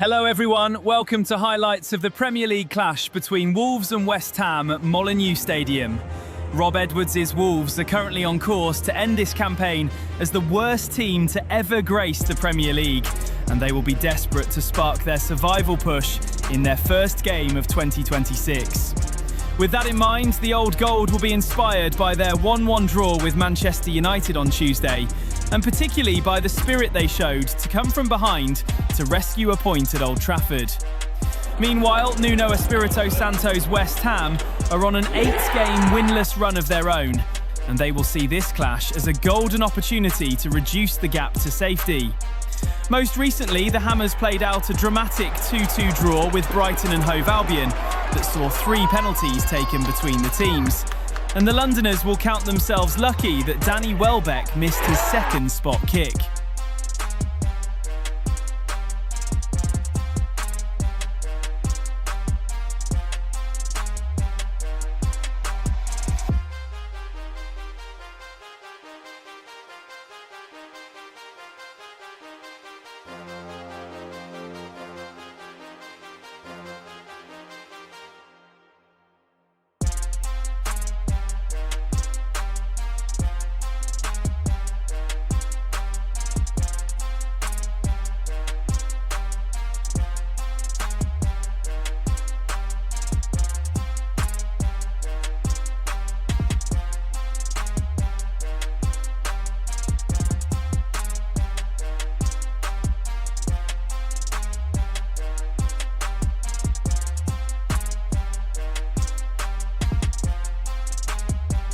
Hello everyone, welcome to highlights of the Premier League clash between Wolves and West Ham at Molineux Stadium. Rob Edwards' Wolves are currently on course to end this campaign as the worst team to ever grace the Premier League, and they will be desperate to spark their survival push in their first game of 2026. With that in mind, the Old Gold will be inspired by their 1-1 draw with Manchester United on Tuesday, and particularly by the spirit they showed to come from behind to rescue a point at Old Trafford. Meanwhile, Nuno Espirito Santo's West Ham are on an 8-game winless run of their own, and they will see this clash as a golden opportunity to reduce the gap to safety. Most recently, the Hammers played out a dramatic 2-2 draw with Brighton and Hove Albion that saw 3 penalties taken between the teams. And the Londoners will count themselves lucky that Danny Welbeck missed his second spot kick.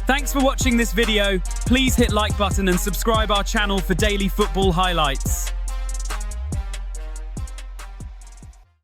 Thanks for watching this video. Please hit like button and subscribe our channel for daily football highlights.